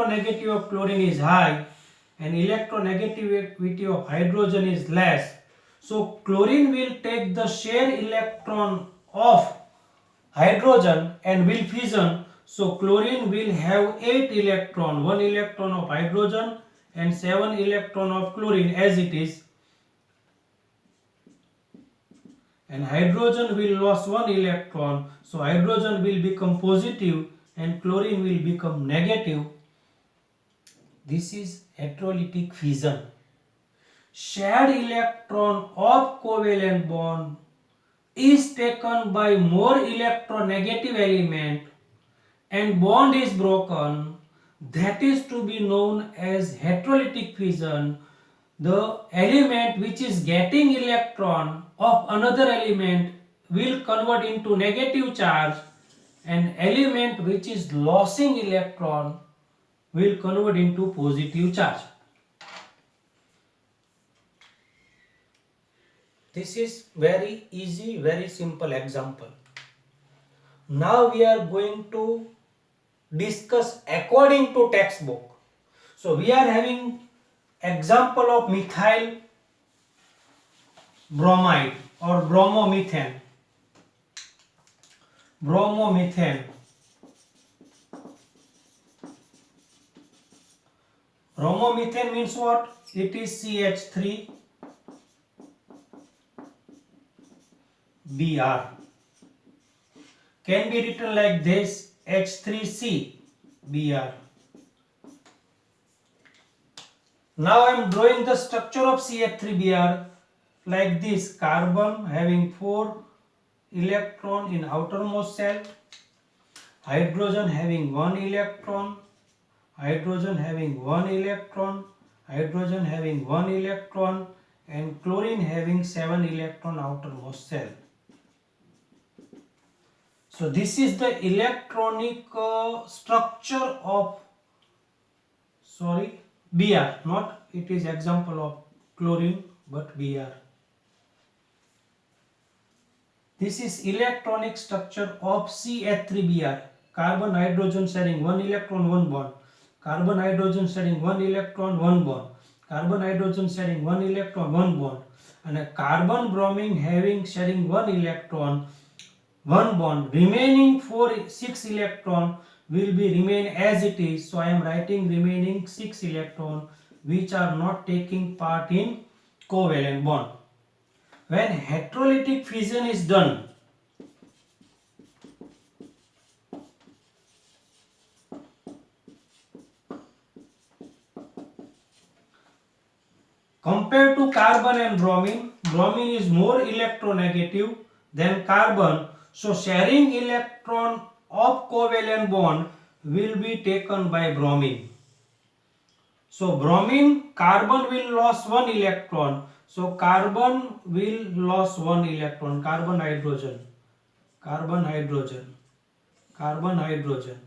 electronegativity of chlorine is high and electronegativity of hydrogen is less, so chlorine will take the share electron of hydrogen and will fission. So chlorine will have 8 electron, 1 electron of hydrogen and 7 electron of chlorine as it is, and hydrogen will lose 1 electron, so hydrogen will become positive and chlorine will become negative. This is electrolytic fission. Shared electron of covalent bond is taken by more electronegative element and bond is broken. That is to be known as heterolytic fission. The element which is getting electron of another element will convert into negative charge, and element which is losing electron will convert into positive charge. This is very easy, very simple example. Now we are going to discuss according to textbook. So we are having example of methyl bromide or bromomethane. Bromomethane. Bromomethane means what? It is CH3 Br. Can be written like this, H3C Br. Now I am drawing the structure of CH3Br like this: carbon having 4 electron in outermost shell, hydrogen having 1 electron, hydrogen having 1 electron, hydrogen having 1 electron, and chlorine having 7 electron outermost shell. So this is the electronic structure of Br, not it is example of chlorine but Br. This is electronic structure of CH3Br. Carbon hydrogen sharing 1 electron 1 bond. Carbon hydrogen sharing 1 electron 1 bond. Carbon hydrogen sharing 1 electron 1 bond. And a carbon bromine having sharing 1 electron 1 bond. Remaining 6 electron will be remain as it is. So I am writing remaining 6 electron which are not taking part in covalent bond. When heterolytic fission is done, compared to carbon and bromine, bromine is more electronegative than carbon. So sharing electron of covalent bond will be taken by bromine. So bromine, carbon will lose 1 electron. So carbon will lose 1 electron. Carbon hydrogen, carbon hydrogen, carbon hydrogen.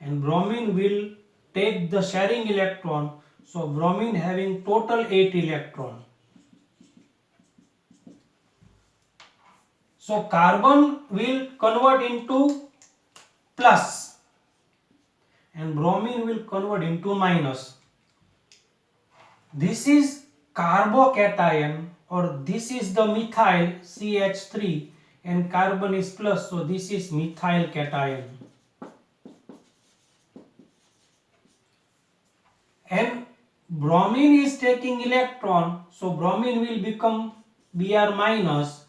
And bromine will take the sharing electron. So bromine having total 8 electron. So carbon will convert into plus and bromine will convert into minus. This is carbocation, or this is the methyl CH3 and carbon is plus, so this is methyl cation. And bromine is taking electron, so bromine will become Br minus.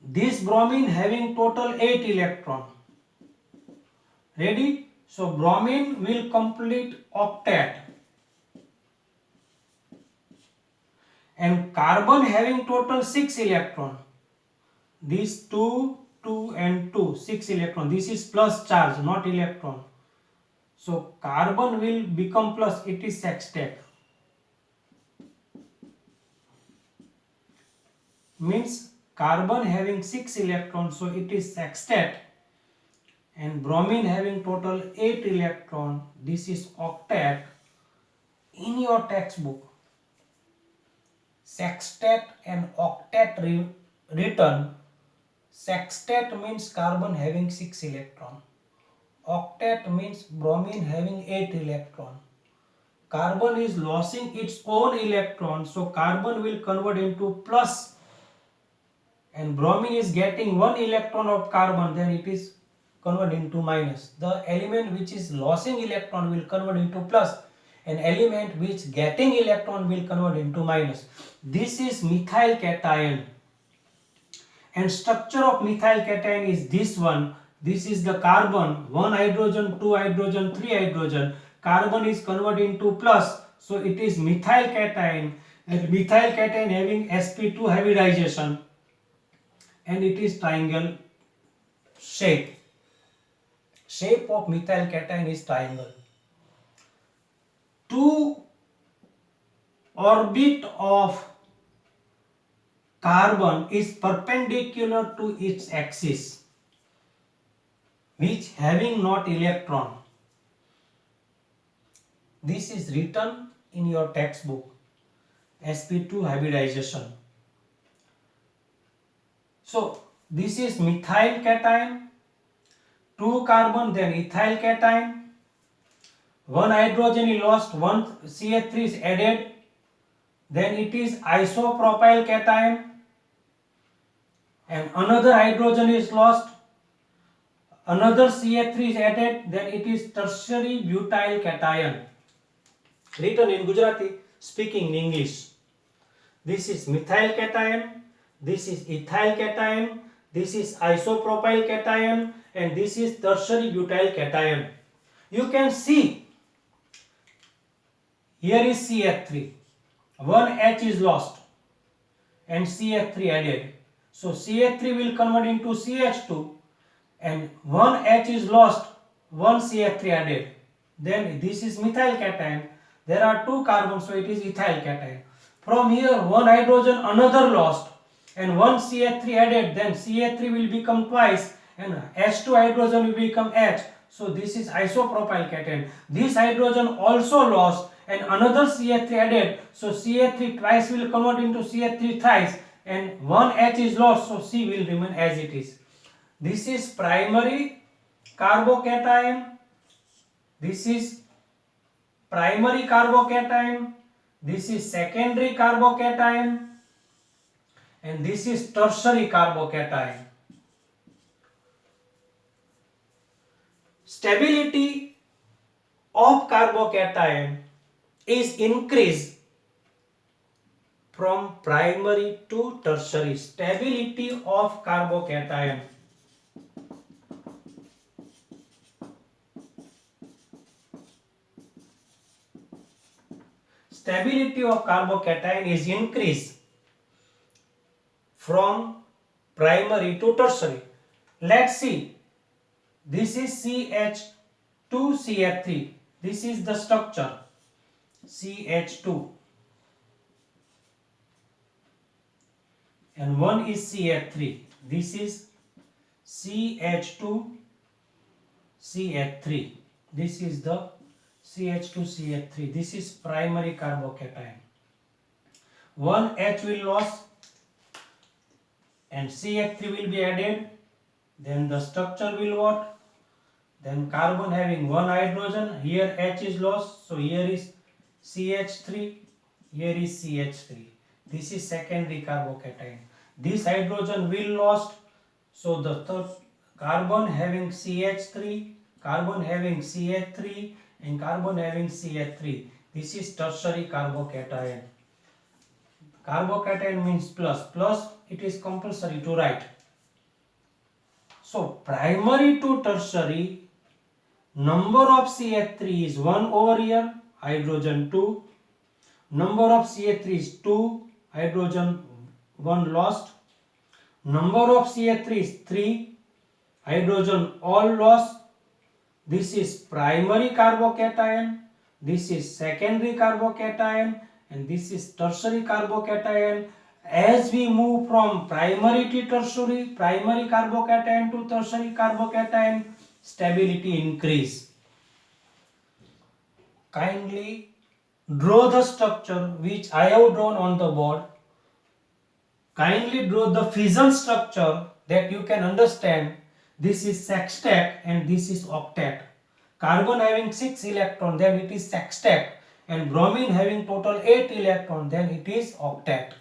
This bromine having total 8 electron. Ready? So bromine will complete octet. And carbon having total 6 electron. These 2, 2 and 2, 6 electron. This is plus charge, not electron. So carbon will become plus, it is sextet. Means carbon having 6 electrons, so it is sextet. And bromine having total 8 electron, this is octet. In your textbook, sextet and octet written. Sextet means carbon having 6 electron. Octet means bromine having 8 electron. Carbon is losing its own electron, so carbon will convert into plus, and bromine is getting 1 electron of carbon, then it is converted into minus. The element which is losing electron will convert into plus, an element which getting electron will convert into minus. This is methyl cation, and structure of methyl cation is this one. This is the carbon, 1 hydrogen, 2 hydrogen, 3 hydrogen. Carbon is converted into plus, so it is methyl cation, and methyl cation having sp2 hybridization, and it is triangle shape. Shape of methyl cation is triangle. Two orbit of carbon is perpendicular to its axis, which having not electron. This is written in your textbook, sp2 hybridization. So this is methyl cation, 2 carbon, then ethyl cation, 1 hydrogen is lost, 1 CH3 is added, then it is isopropyl cation, and another hydrogen is lost, another CH3 is added, then it is tertiary butyl cation. Written in Gujarati, speaking in English. This is methyl cation, this is ethyl cation, this is isopropyl cation, and this is tertiary butyl cation. You can see here is CH3, 1 H is lost and CH3 added. So CH3 will convert into CH2, and 1 H is lost, 1 CH3 added. Then this is methyl cation. There are 2 carbons, so it is ethyl cation. From here 1 hydrogen another lost and 1 CH3 added, then CH3 will become twice and H2 hydrogen will become H. So this is isopropyl cation. This hydrogen also lost and another CH3 added, so CH3 twice will convert into CH3 thrice, and 1 H is lost, so C will remain as it is. This is primary carbocation, this is primary carbocation, this is secondary carbocation, and this is tertiary carbocation. Stability of carbocation is increased from primary to tertiary. Stability of carbocation. Stability of carbocation is increased from primary to tertiary. Let's see. This is CH2CH3. This is the structure. CH2. And one is CH3. This is CH2CH3. This is the CH2CH3. This is primary carbocation. 1 H will lost and CH3 will be added. Then the structure will what? Then carbon having 1 hydrogen. Here H is lost. So here is CH3. Here is CH3. This is secondary carbocation. This hydrogen will lost. So the third carbon having CH3, carbon having CH3, and carbon having CH3. This is tertiary carbocation. Carbocation means plus. Plus it is compulsory to write. So primary to tertiary, number of CH3 is 1 over here, hydrogen 2. Number of CH3 is 2, hydrogen 1 lost. Number of CH3 is 3, hydrogen all lost. This is primary carbocation, this is secondary carbocation, and this is tertiary carbocation. As we move from primary to tertiary, primary carbocation to tertiary carbocation, stability increase. Kindly draw the structure which I have drawn on the board. Kindly draw the fission structure that you can understand This is sextet and this is octet. Carbon having 6 electron, then it is sextet, and bromine having total 8 electron, then it is octet.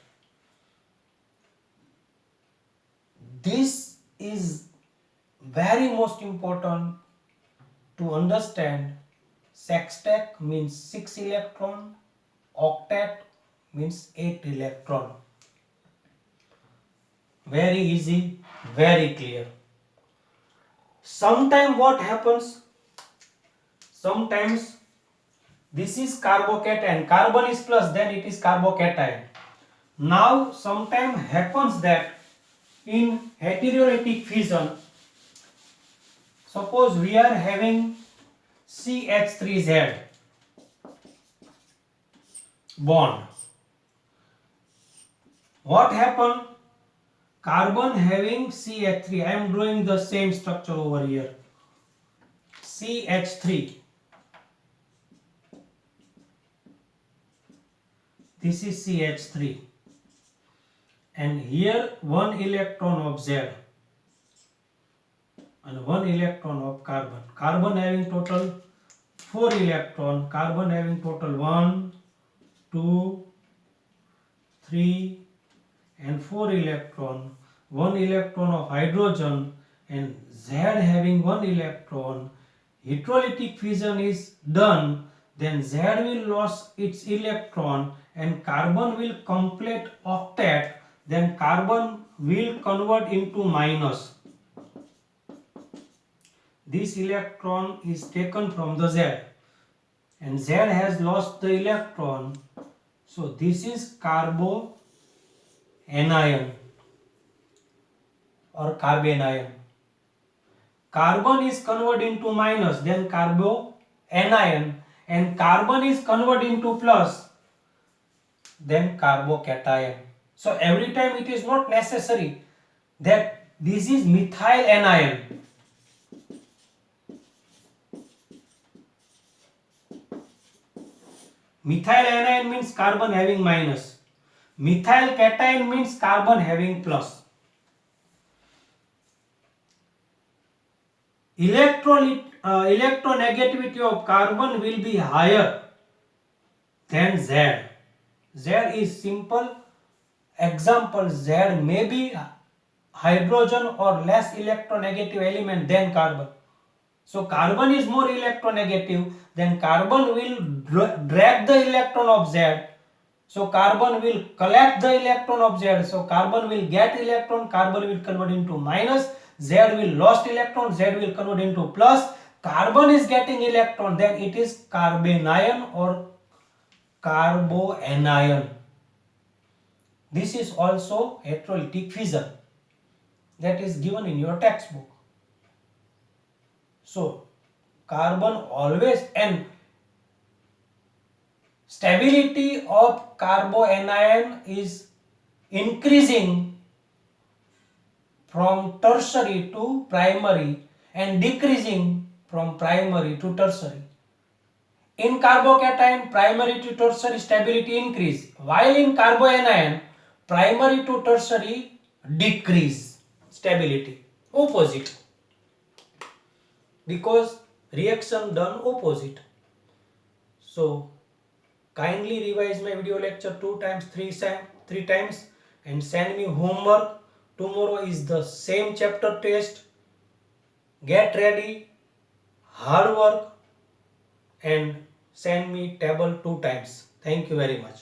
This is very most important to understand. Sextet means 6 electron, octet means 8 electron. Very easy, very clear. Sometimes what happens? Sometimes this is carbocation, carbon is plus, then it is carbocation. Now sometimes happens that in heterolytic fission, suppose we are having CH3Z bond. What happened? Carbon having CH3, I am drawing the same structure over here, CH3. This is CH3, and here 1 electron of Z and 1 electron of carbon. Carbon having total 4 electron, carbon having total 1, 2, 3 and 4 electron, 1 electron of hydrogen, and Z having 1 electron. Heterolytic fission is done, then Z will lose its electron and carbon will complete octet, then carbon will convert into minus. This electron is taken from the Z and Z has lost the electron, so this is carboanion or carbanion. Carbon is converted into minus, then carboanion, and carbon is converted into plus, then carbocation. So every time it is not necessary that this is methyl anion. Methyl anion means carbon having minus. Methyl cation means carbon having plus. Electronegativity of carbon will be higher than Z. Z is simple example. Z may be hydrogen or less electronegative element than carbon. So carbon is more electronegative, then carbon will drag the electron of Z. So carbon will collect the electron of Z. So carbon will get electron, carbon will convert into minus, Z will lost electron, Z will convert into plus. Carbon is getting electron, then it is carbanion or carboanion. This is also heterolytic fission that is given in your textbook. So carbon always, and stability of carbanion is increasing from tertiary to primary and decreasing from primary to tertiary. In carbocation, primary to tertiary stability increase, while in carbanion, primary to tertiary decrease stability, opposite, because reaction done opposite. So kindly revise my video lecture 2 times, 3 times and send me homework. Tomorrow is the same chapter test. Get ready, hard work, and send me table 2 times. Thank you very much.